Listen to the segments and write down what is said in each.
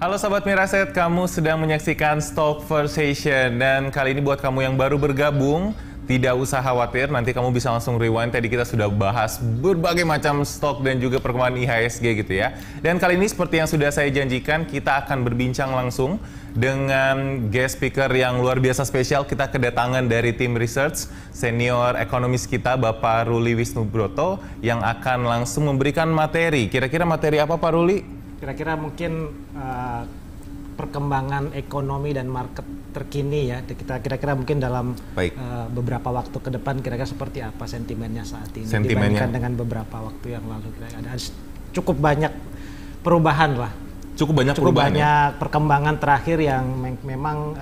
Halo Sobat Miraset, kamu sedang menyaksikan Stockversation. Dan kali ini buat kamu yang baru bergabung, tidak usah khawatir, nanti kamu bisa langsung rewind. Tadi kita sudah bahas berbagai macam stok dan juga perkembangan IHSG gitu ya. Dan kali ini seperti yang sudah saya janjikan, kita akan berbincang langsung dengan guest speaker yang luar biasa spesial. Kita kedatangan dari tim research, senior ekonomis kita Bapak Ruli Wisnubroto, yang akan langsung memberikan materi. Kira-kira materi apa Pak Ruli? Kira-kira mungkin perkembangan ekonomi dan market terkini ya. Kita kira-kira mungkin dalam beberapa waktu ke depan kira-kira seperti apa sentimennya saat ini dibandingkan dengan beberapa waktu yang lalu. Ada cukup banyak perubahan lah. Cukup banyak perkembangan terakhir yang memang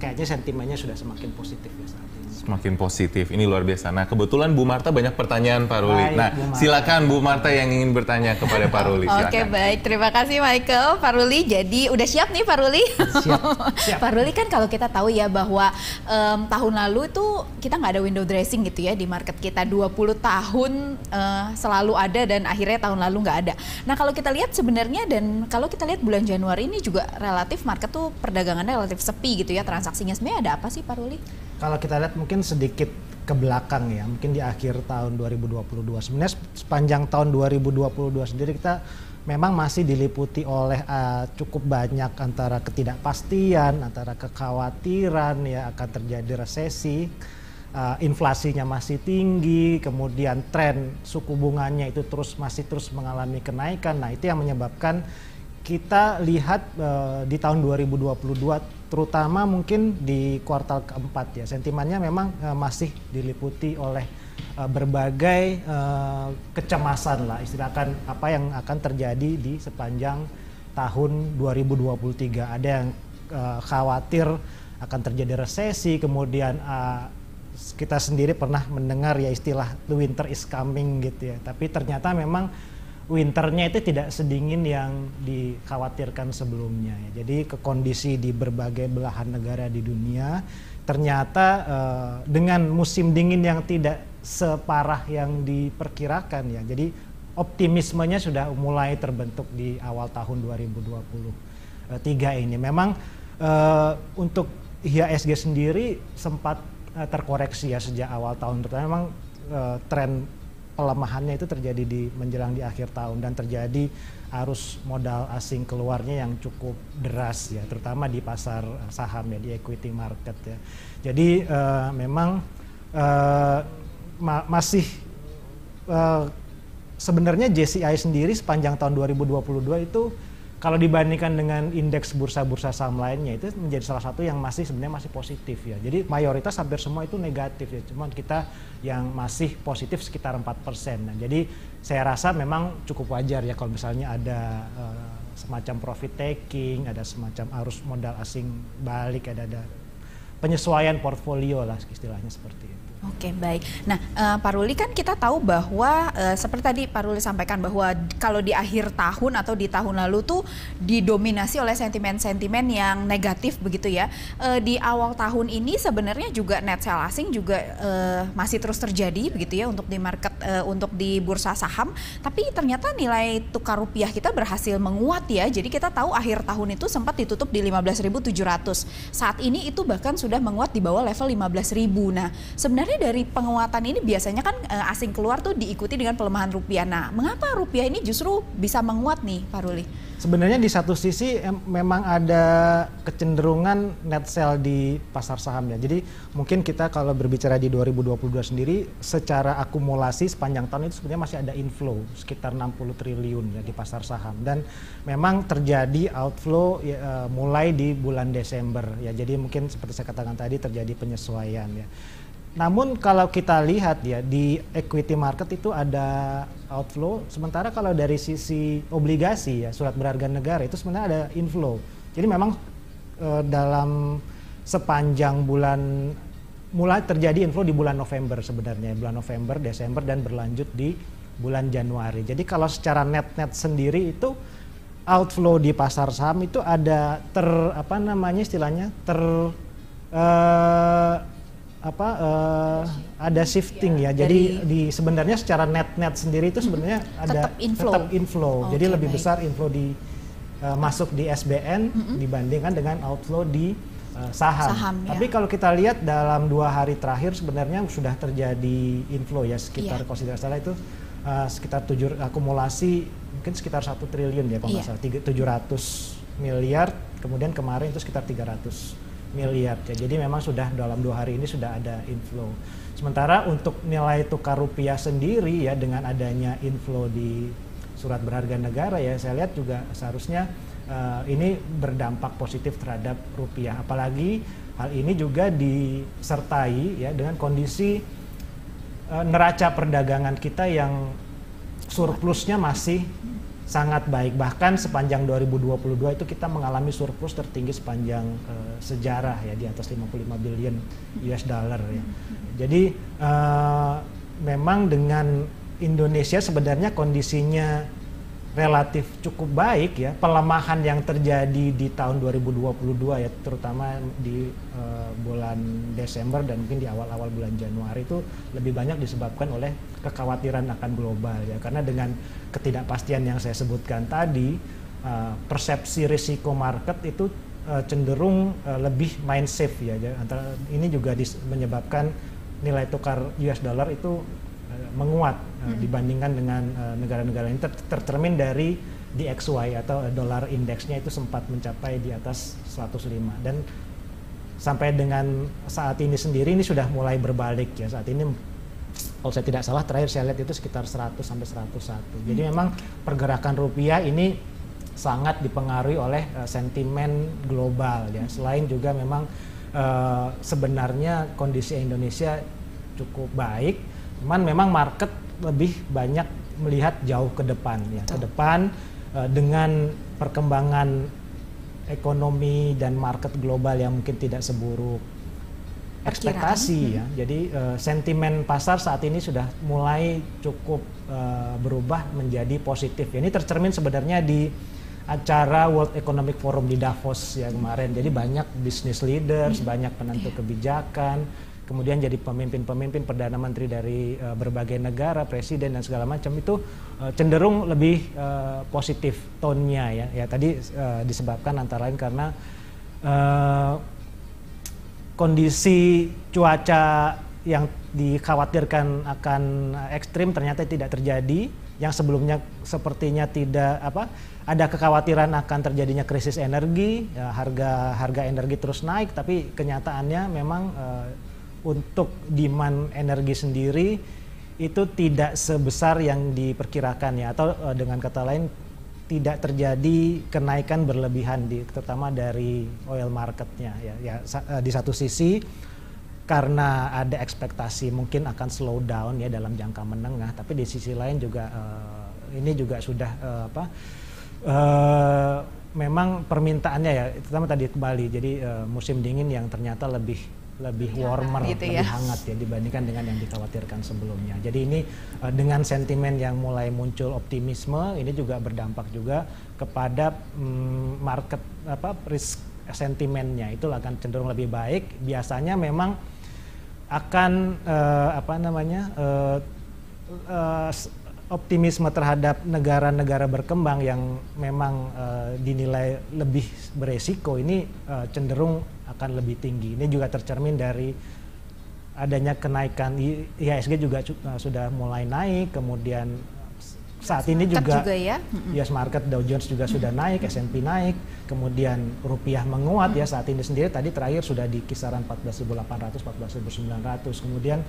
kayaknya sentimennya sudah semakin positif ya saat ini. Semakin positif, ini luar biasa. Nah, kebetulan Bu Marta banyak pertanyaan Pak Ruli. Baik, nah, silakan Bu Marta yang ingin bertanya kepada Pak Ruli. Oke, baik. Terima kasih Michael, Pak Ruli. Jadi udah siap nih Pak Ruli? Siap. Pak Ruli, kan kalau kita tahu ya bahwa tahun lalu itu kita nggak ada window dressing gitu ya di market kita. 20 tahun selalu ada dan akhirnya tahun lalu nggak ada. Nah, kalau kita lihat sebenarnya dan kalau kita lihat bulan Januari ini juga relatif market tuh perdagangannya relatif sepi gitu ya, transaksinya. Sebenarnya ada apa sih Pak Ruli? Kalau kita lihat mungkin sedikit ke belakang ya, mungkin di akhir tahun 2022. Sebenarnya sepanjang tahun 2022 sendiri kita memang masih diliputi oleh cukup banyak antara ketidakpastian, antara kekhawatiran ya akan terjadi resesi, inflasinya masih tinggi, kemudian tren suku bunganya itu masih terus mengalami kenaikan. Nah, itu yang menyebabkan kita lihat di tahun 2022 terutama mungkin di kuartal keempat ya, sentimennya memang masih diliputi oleh berbagai kecemasan lah, istilahkan apa yang akan terjadi di sepanjang tahun 2023. Ada yang khawatir akan terjadi resesi, kemudian kita sendiri pernah mendengar ya istilah the winter is coming gitu ya, tapi ternyata memang winternya itu tidak sedingin yang dikhawatirkan sebelumnya ya. Jadi kondisi di berbagai belahan negara di dunia ternyata dengan musim dingin yang tidak separah yang diperkirakan ya. Jadi optimismenya sudah mulai terbentuk di awal tahun 2023 ini. Memang untuk IHSG sendiri sempat terkoreksi ya sejak awal tahun, terutama memang tren pelemahannya itu terjadi di menjelang di akhir tahun dan terjadi arus modal asing keluarnya yang cukup deras ya, terutama di pasar saham ya, di equity market ya. Jadi memang masih sebenarnya JCI sendiri sepanjang tahun 2022 itu kalau dibandingkan dengan indeks bursa-bursa saham lainnya itu menjadi salah satu yang sebenarnya masih positif ya. Jadi mayoritas hampir semua itu negatif ya. Cuman kita yang masih positif sekitar 4%. Nah, jadi saya rasa memang cukup wajar ya kalau misalnya ada semacam profit taking, ada semacam arus modal asing balik, ada penyesuaian portfolio lah istilahnya seperti itu. Oke, baik. Nah, Pak Ruli, kan kita tahu bahwa seperti tadi Pak Ruli sampaikan bahwa kalau di akhir tahun atau di tahun lalu tuh didominasi oleh sentimen-sentimen yang negatif begitu ya. Di awal tahun ini sebenarnya juga net sell asing juga masih terus terjadi begitu ya untuk di market, untuk di bursa saham. Tapi ternyata nilai tukar rupiah kita berhasil menguat ya. Jadi kita tahu akhir tahun itu sempat ditutup di 15.700. Saat ini itu bahkan sudah menguat di bawah level 15.000. Nah, sebenarnya dari penguatan ini biasanya kan asing keluar tuh diikuti dengan pelemahan rupiah. Nah, mengapa rupiah ini justru bisa menguat nih, Pak Ruli? Sebenarnya di satu sisi memang ada kecenderungan net sell di pasar saham ya. Jadi mungkin kita kalau berbicara di 2022 sendiri secara akumulasi sepanjang tahun itu sebenarnya masih ada inflow sekitar 60 triliun ya di pasar saham. Dan memang terjadi outflow ya, mulai di bulan Desember ya. Jadi mungkin seperti saya katakan tadi terjadi penyesuaian ya. Namun kalau kita lihat ya di equity market itu ada outflow, sementara kalau dari sisi obligasi ya surat berharga negara itu sebenarnya ada inflow. Jadi memang dalam sepanjang bulan mulai terjadi inflow di bulan November sebenarnya, bulan November, Desember dan berlanjut di bulan Januari. Jadi kalau secara net-net sendiri itu outflow di pasar saham itu ada ada shifting ya. Jadi sebenarnya secara net sendiri itu sebenarnya ada tetap inflow. Jadi lebih besar inflow di masuk di SBN dibandingkan dengan outflow di saham. Tapi kalau kita lihat dalam 2 hari terakhir sebenarnya sudah terjadi inflow ya sekitar kalau tidak salah itu sekitar akumulasi mungkin sekitar 1 triliun ya kalau nggak salah 700 miliar, kemudian kemarin itu sekitar 300 miliar ya. Jadi memang sudah dalam 2 hari ini sudah ada inflow. Sementara untuk nilai tukar rupiah sendiri ya dengan adanya inflow di surat berharga negara ya saya lihat juga seharusnya ini berdampak positif terhadap rupiah. Apalagi hal ini juga disertai ya dengan kondisi neraca perdagangan kita yang surplusnya masih sangat baik. Bahkan sepanjang 2022 itu kita mengalami surplus tertinggi sepanjang sejarah ya di atas 55 billion US dollar ya. Jadi memang dengan Indonesia sebenarnya kondisinya relatif cukup baik ya. Pelemahan yang terjadi di tahun 2022 ya terutama di bulan Desember dan mungkin di awal-awal bulan Januari itu lebih banyak disebabkan oleh kekhawatiran akan global ya. Karena dengan ketidakpastian yang saya sebutkan tadi persepsi risiko market itu cenderung lebih main safe ya. Antara ini juga menyebabkan nilai tukar US dollar itu menguat dibandingkan dengan negara-negara ini tercermin dari DXY atau dollar indeksnya itu sempat mencapai di atas 105 dan sampai dengan saat ini sendiri ini sudah mulai berbalik ya. Saat ini kalau saya tidak salah terakhir saya lihat itu sekitar 100 sampai 101. Jadi memang pergerakan rupiah ini sangat dipengaruhi oleh sentimen global ya. Selain juga memang sebenarnya kondisi Indonesia cukup baik, cuman memang market lebih banyak melihat jauh ke depan ya. Ke depan dengan perkembangan ekonomi dan market global yang mungkin tidak seburuk ekspektasi ya. Jadi sentimen pasar saat ini sudah mulai cukup berubah menjadi positif. Ini tercermin sebenarnya di acara World Economic Forum di Davos ya kemarin. Jadi banyak business leaders, banyak penentu kebijakan, kemudian jadi pemimpin-pemimpin perdana menteri dari berbagai negara, presiden dan segala macam itu cenderung lebih positif tone-nya ya. Ya tadi disebabkan antara lain karena kondisi cuaca yang dikhawatirkan akan ekstrim ternyata tidak terjadi. Yang sebelumnya sepertinya tidak ada kekhawatiran akan terjadinya krisis energi, ya, harga energi terus naik, tapi kenyataannya memang untuk demand energi sendiri itu tidak sebesar yang diperkirakan ya, atau dengan kata lain tidak terjadi kenaikan berlebihan terutama dari oil marketnya ya. Di satu sisi karena ada ekspektasi mungkin akan slow down ya dalam jangka menengah, tapi di sisi lain juga ini juga sudah memang permintaannya ya, terutama tadi kembali jadi musim dingin yang ternyata lebih warmer, gitu lebih hangat ya dibandingkan dengan yang dikhawatirkan sebelumnya. Jadi ini dengan sentimen yang mulai muncul optimisme ini juga berdampak juga kepada market risk sentimennya itu akan cenderung lebih baik. Biasanya memang akan optimisme terhadap negara-negara berkembang yang memang dinilai lebih beresiko ini cenderung akan lebih tinggi. Ini juga tercermin dari adanya kenaikan IHSG juga sudah mulai naik, kemudian saat ini juga ya. US market Dow Jones juga sudah naik, S&P naik, kemudian rupiah menguat ya saat ini sendiri tadi terakhir sudah di kisaran 14.800, 14.900, kemudian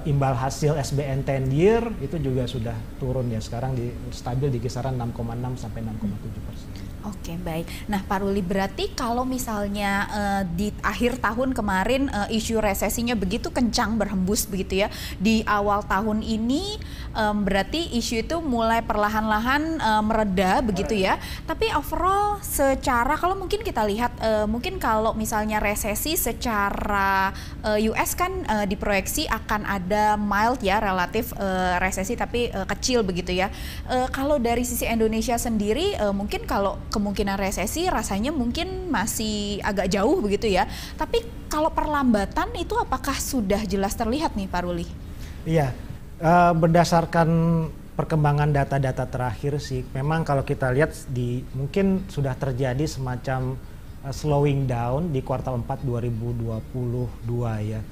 imbal hasil SBN 10 year itu juga sudah turun ya sekarang stabil di kisaran 6,6 sampai 6,7%. Oke, baik. Nah, Pak Ruli, berarti kalau misalnya di akhir tahun kemarin isu resesinya begitu kencang berhembus begitu ya, di awal tahun ini berarti isu itu mulai perlahan-lahan mereda begitu ya. Tapi overall secara kalau mungkin kita lihat mungkin kalau misalnya resesi secara US kan diproyeksi akan ada mild ya relatif resesi tapi kecil begitu ya. Kalau dari sisi Indonesia sendiri mungkin kalau kemungkinan resesi rasanya mungkin masih agak jauh begitu ya. Tapi kalau perlambatan itu apakah sudah jelas terlihat nih Pak Ruli? Iya, berdasarkan perkembangan data-data terakhir sih, memang kalau kita lihat mungkin sudah terjadi semacam slowing down di kuartal 4 2022 ya.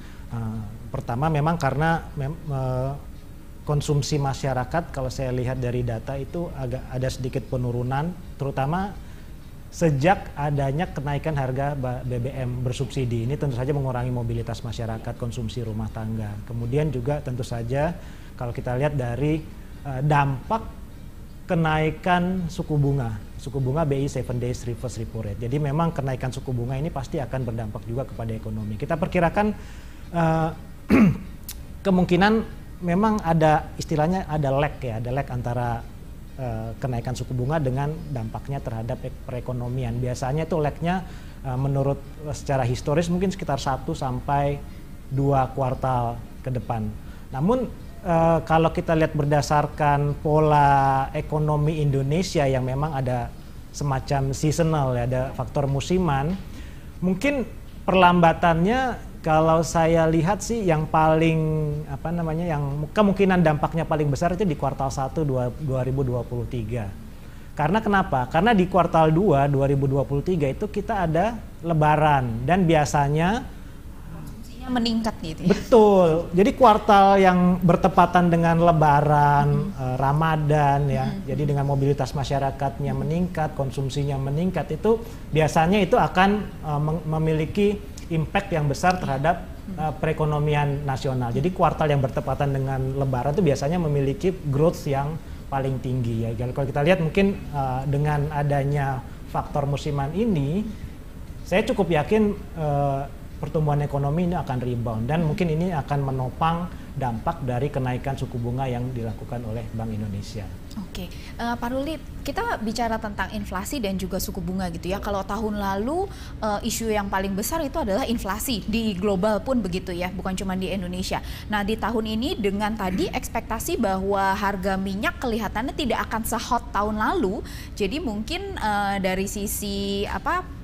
Pertama memang karena konsumsi masyarakat kalau saya lihat dari data itu agak ada sedikit penurunan, terutama sejak adanya kenaikan harga BBM bersubsidi. Ini tentu saja mengurangi mobilitas masyarakat, konsumsi rumah tangga. Kemudian juga tentu saja kalau kita lihat dari dampak kenaikan suku bunga BI 7 days reverse repo rate. Jadi memang kenaikan suku bunga ini pasti akan berdampak juga kepada ekonomi. Kita perkirakan kemungkinan memang ada istilahnya ada lag antara kenaikan suku bunga dengan dampaknya terhadap perekonomian. Biasanya itu lagnya menurut secara historis mungkin sekitar 1 sampai 2 kuartal ke depan. Namun kalau kita lihat berdasarkan pola ekonomi Indonesia yang memang ada semacam seasonal ya, ada faktor musiman, mungkin perlambatannya kalau saya lihat sih yang paling yang kemungkinan dampaknya paling besar itu di kuartal 1 2023. Karena kenapa? Karena di kuartal 2 2023 itu kita ada lebaran dan biasanya konsumsinya meningkat gitu ya. Betul. Jadi kuartal yang bertepatan dengan lebaran, Ramadan ya. Jadi dengan mobilitas masyarakatnya meningkat, konsumsinya meningkat, itu biasanya itu akan memiliki impact yang besar terhadap perekonomian nasional. Jadi kuartal yang bertepatan dengan lebaran itu biasanya memiliki growth yang paling tinggi ya. Kalau kita lihat mungkin dengan adanya faktor musiman ini, saya cukup yakin pertumbuhan ekonomi ini akan rebound dan mungkin ini akan menopang dampak dari kenaikan suku bunga yang dilakukan oleh Bank Indonesia. Oke, Pak Ruli, kita bicara tentang inflasi dan juga suku bunga gitu ya. Kalau tahun lalu isu yang paling besar itu adalah inflasi di global pun begitu ya, bukan cuma di Indonesia. Nah di tahun ini dengan tadi ekspektasi bahwa harga minyak kelihatannya tidak akan se-hot tahun lalu, jadi mungkin dari sisi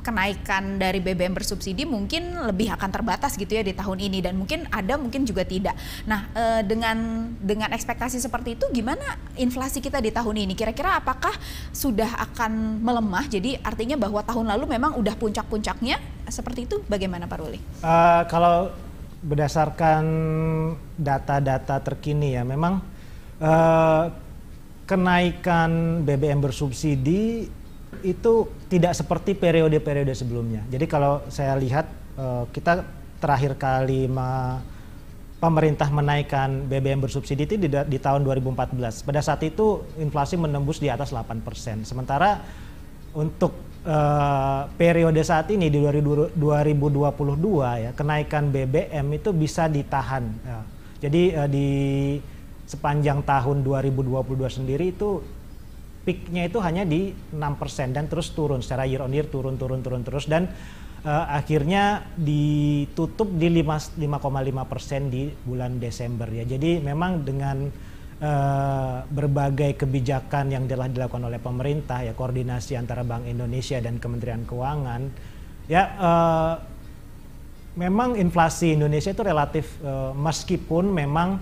kenaikan dari BBM bersubsidi mungkin lebih akan terbatas gitu ya di tahun ini, dan mungkin ada mungkin juga tidak. Nah dengan ekspektasi seperti itu, gimana inflasi kita di tahun ini? Kira-kira apakah sudah akan melemah? Jadi artinya bahwa tahun lalu memang udah puncak-puncaknya seperti itu, bagaimana Pak Ruli? Kalau berdasarkan data-data terkini ya, memang kenaikan BBM bersubsidi itu tidak seperti periode-periode sebelumnya. Jadi kalau saya lihat kita terakhir kali pemerintah menaikkan BBM bersubsidi itu di tahun 2014. Pada saat itu inflasi menembus di atas 8%. Sementara untuk periode saat ini di 2022 ya, kenaikan BBM itu bisa ditahan. Ya. Jadi di sepanjang tahun 2022 sendiri itu peaknya itu hanya di 6% dan terus turun secara year on year, turun terus, dan akhirnya ditutup di 5,5% di bulan Desember ya. Jadi memang dengan berbagai kebijakan yang telah dilakukan oleh pemerintah ya, koordinasi antara Bank Indonesia dan Kementerian Keuangan ya, memang inflasi Indonesia itu relatif meskipun memang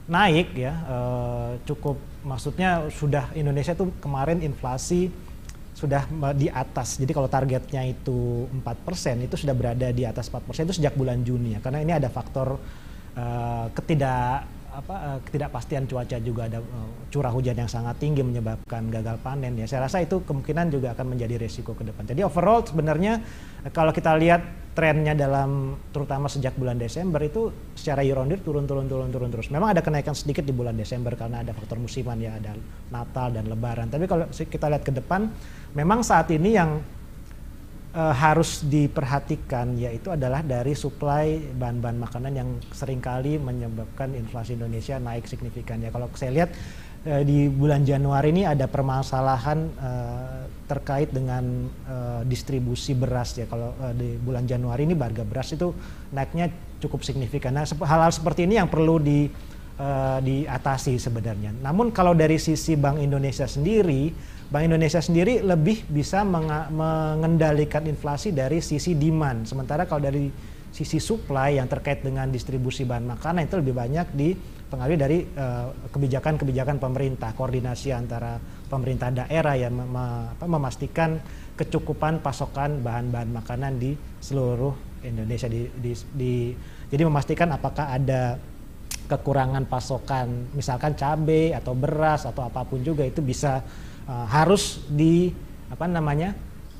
naik ya, cukup, maksudnya sudah Indonesia tuh kemarin inflasi sudah di atas. Jadi kalau targetnya itu 4%, itu sudah berada di atas 4% itu sejak bulan Juni ya. Karena ini ada faktor ketidakpastian cuaca juga, ada curah hujan yang sangat tinggi menyebabkan gagal panen ya. Saya rasa itu kemungkinan juga akan menjadi resiko ke depan. Jadi overall sebenarnya kalau kita lihat trennya terutama sejak bulan Desember itu secara year on year turun terus. Memang ada kenaikan sedikit di bulan Desember karena ada faktor musiman ya, ada Natal dan Lebaran. Tapi kalau kita lihat ke depan, memang saat ini yang harus diperhatikan yaitu adalah dari suplai bahan-bahan makanan yang seringkali menyebabkan inflasi Indonesia naik signifikan ya. Kalau saya lihat di bulan Januari ini ada permasalahan terkait dengan distribusi beras ya. Kalau di bulan Januari ini harga beras itu naiknya cukup signifikan. Nah, hal-hal seperti ini yang perlu diatasi sebenarnya. Namun kalau dari sisi Bank Indonesia sendiri lebih bisa mengendalikan inflasi dari sisi demand. Sementara kalau dari sisi supply yang terkait dengan distribusi bahan makanan itu lebih banyak dipengaruhi dari kebijakan-kebijakan pemerintah, koordinasi antara pemerintah daerah yang memastikan kecukupan pasokan bahan-bahan makanan di seluruh Indonesia. Jadi memastikan apakah ada kekurangan pasokan, misalkan cabai atau beras atau apapun juga itu bisa harus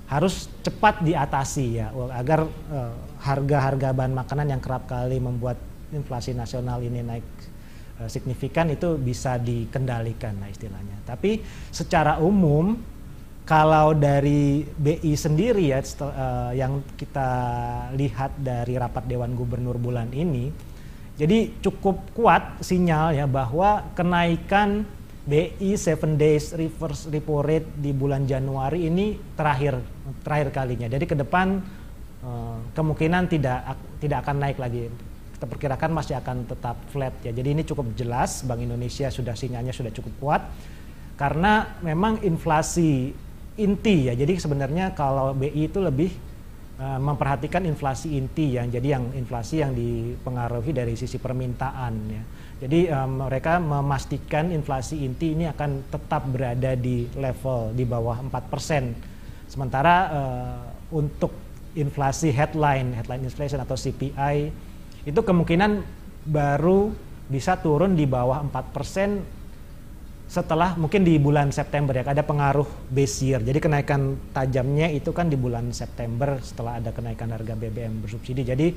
harus cepat diatasi ya, agar harga-harga bahan makanan yang kerap kali membuat inflasi nasional ini naik signifikan itu bisa dikendalikan lah istilahnya. Tapi secara umum kalau dari BI sendiri ya, yang kita lihat dari rapat Dewan Gubernur bulan ini, jadi cukup kuat sinyal ya bahwa kenaikan BI 7 days reverse repo rate di bulan Januari ini terakhir kalinya. Jadi ke depan kemungkinan tidak akan naik lagi. Kita perkirakan masih akan tetap flat ya. Jadi ini cukup jelas, Bank Indonesia sinyalnya sudah cukup kuat karena memang inflasi inti ya. Jadi sebenarnya kalau BI itu lebih memperhatikan inflasi inti yang inflasi yang dipengaruhi dari sisi permintaan ya. Jadi mereka memastikan inflasi inti ini akan tetap berada di level di bawah 4%. Sementara untuk inflasi headline inflation atau CPI itu kemungkinan baru bisa turun di bawah 4% setelah mungkin di bulan September ya, ada pengaruh base year. Jadi kenaikan tajamnya itu kan di bulan September setelah ada kenaikan harga BBM bersubsidi. Jadi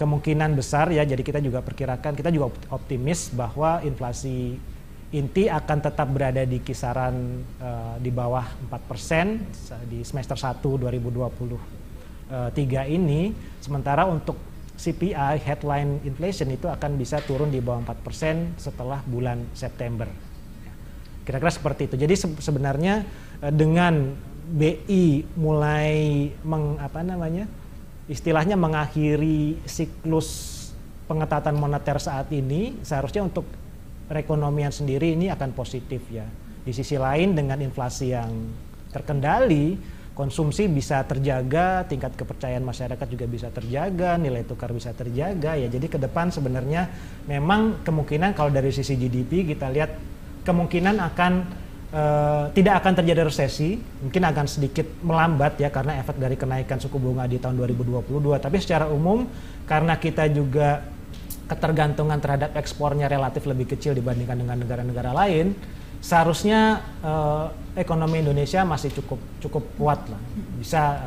kemungkinan besar ya, jadi kita juga perkirakan, kita juga optimis bahwa inflasi inti akan tetap berada di kisaran di bawah 4% di semester 1 2023 ini. Sementara untuk CPI headline inflation itu akan bisa turun di bawah 4% setelah bulan September. Kira-kira seperti itu. Jadi sebenarnya dengan BI mulai istilahnya mengakhiri siklus pengetatan moneter saat ini, seharusnya untuk perekonomian sendiri ini akan positif ya. Di sisi lain dengan inflasi yang terkendali, konsumsi bisa terjaga, tingkat kepercayaan masyarakat juga bisa terjaga, nilai tukar bisa terjaga ya. Jadi ke depan sebenarnya memang kemungkinan kalau dari sisi GDP kita lihat kemungkinan tidak akan terjadi resesi, mungkin akan sedikit melambat ya karena efek dari kenaikan suku bunga di tahun 2022. Tapi secara umum karena kita juga ketergantungan terhadap ekspornya relatif lebih kecil dibandingkan dengan negara-negara lain, seharusnya ekonomi Indonesia masih cukup kuat lah, bisa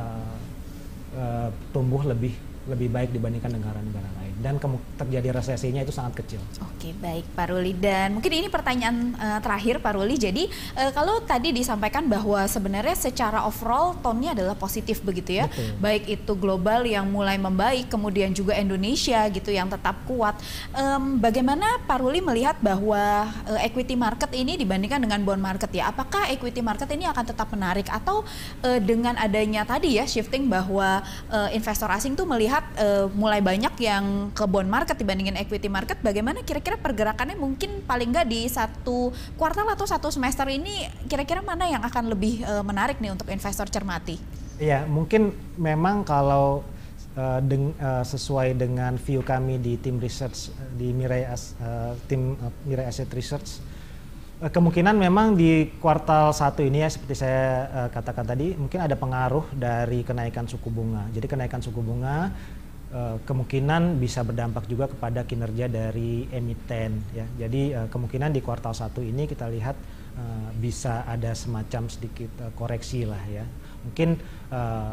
tumbuh lebih baik dibandingkan negara-negara lain, dan terjadi resesinya itu sangat kecil. Oke, baik Pak Ruli, dan mungkin ini pertanyaan terakhir Pak Ruli. Jadi kalau tadi disampaikan bahwa sebenarnya secara overall tone-nya adalah positif begitu ya. Betul. Baik itu global yang mulai membaik, kemudian juga Indonesia gitu yang tetap kuat. Bagaimana Pak Ruli melihat bahwa equity market ini dibandingkan dengan bond market ya? Apakah equity market ini akan tetap menarik atau dengan adanya tadi ya shifting bahwa investor asing tuh melihat mulai banyak yang ke bond market dibandingin equity market, bagaimana kira-kira pergerakannya mungkin paling nggak di satu kuartal atau satu semester ini, kira-kira mana yang akan lebih menarik nih untuk investor cermati? Iya, mungkin memang kalau sesuai dengan view kami di tim research di Mirai Asset Research, kemungkinan memang di kuartal 1 ini ya seperti saya katakan tadi, mungkin ada pengaruh dari kenaikan suku bunga. Jadi kenaikan suku bunga kemungkinan bisa berdampak juga kepada kinerja dari emiten ya. Jadi kemungkinan di kuartal 1 ini kita lihat bisa ada semacam sedikit koreksi lah ya. Mungkin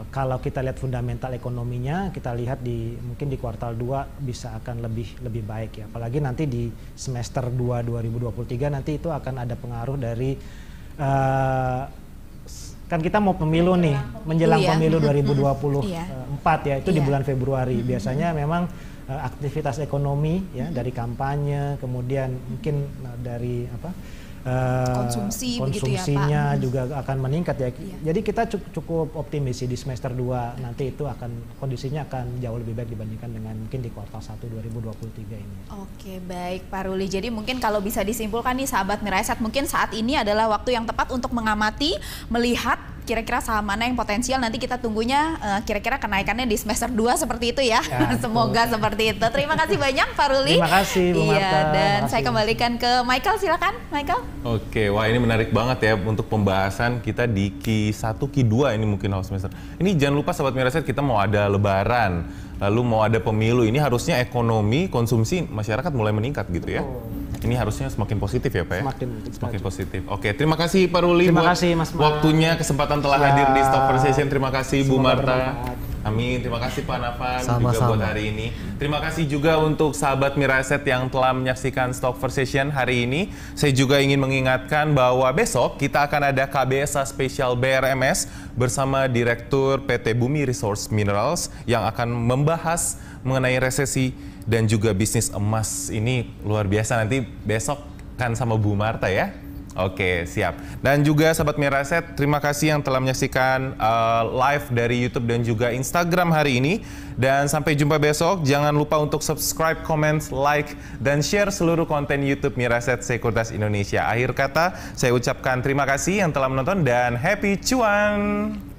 kalau kita lihat fundamental ekonominya, kita lihat mungkin di kuartal 2 bisa akan lebih baik ya. Apalagi nanti di semester 2 2023 nanti itu akan ada pengaruh dari kan kita mau pemilu nih, menjelang pemilu 2024 ya, itu di bulan Februari. Biasanya memang aktivitas ekonomi ya, dari kampanye, kemudian mungkin dari konsumsinya juga akan meningkat ya. Jadi kita cukup optimis di semester 2 nanti itu kondisinya akan jauh lebih baik dibandingkan dengan mungkin di kuartal 1 2023 ini. Oke, baik Pak Ruli. Jadi mungkin kalau bisa disimpulkan nih sahabat Mirai Asset, mungkin saat ini adalah waktu yang tepat untuk mengamati, melihat kira-kira saham mana yang potensial, nanti kita tunggunya kira-kira kenaikannya di semester 2 seperti itu ya. Semoga seperti itu. Terima kasih banyak Pak Ruli. Terima kasih Bu Marta. Iya, dan saya kembalikan ke Michael, silakan Michael. Oke, wah ini menarik banget ya untuk pembahasan kita di Q1, Q2 ini mungkin awal semester. Ini jangan lupa Sobat Miraset, kita mau ada lebaran, lalu mau ada pemilu. Ini harusnya ekonomi, konsumsi masyarakat mulai meningkat gitu ya. Ini harusnya semakin positif ya Pak ya? Semakin positif. Oke, terima kasih Pak Ruli Terima buat kasih, Mas Mar. waktunya, kesempatan telah hadir di Stock Conversation. Terima kasih Bu Semoga Marta. bermanfaat. Amin. Terima kasih Pak Nafan juga Sama-sama. buat hari ini. Terima kasih juga untuk sahabat Miraset yang telah menyaksikan Stock Conversation hari ini. Saya juga ingin mengingatkan bahwa besok kita akan ada KBSA Spesial BRMS bersama Direktur PT Bumi Resource Minerals yang akan membahas mengenai resesi dan juga bisnis emas. Ini luar biasa, nanti besok kan sama Bu Marta ya. Oke, siap. Dan juga sahabat Miraset, terima kasih yang telah menyaksikan live dari YouTube dan juga Instagram hari ini. Dan sampai jumpa besok. Jangan lupa untuk subscribe, comment, like, dan share seluruh konten YouTube Miraset Sekuritas Indonesia. Akhir kata, saya ucapkan terima kasih yang telah menonton dan happy cuan!